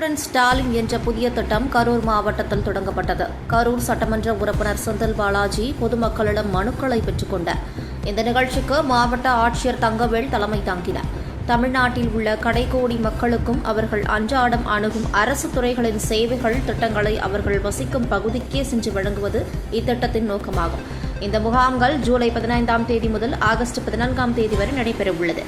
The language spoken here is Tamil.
கருருடன் ஸ்டாலின் என்ற புதிய திட்டம் கரூர் மாவட்டத்தில் தொடங்கப்பட்டது. கரூர் சட்டமன்ற உறுப்பினர் செந்தில் பாலாஜி பொதுமக்களிடம் மனுக்களை பெற்றுக் கொண்டார். இந்த நிகழ்ச்சிக்கு மாவட்ட ஆட்சியர் தங்கவேல் தலைமை தாங்கினார். தமிழ்நாட்டில் உள்ள கடைக்கோடி மக்களுக்கும் அவர்கள் அன்றாடம் அணுகும் அரசு துறைகளின் சேவைகள், திட்டங்களை அவர்கள் வசிக்கும் பகுதிக்கே சென்று வழங்குவது இத்திட்டத்தின் நோக்கமாகும். இந்த முகாம்கள் ஜூலை 15ஆம் தேதி முதல் ஆகஸ்ட் 14ஆம் தேதி வரை நடைபெறவுள்ளது.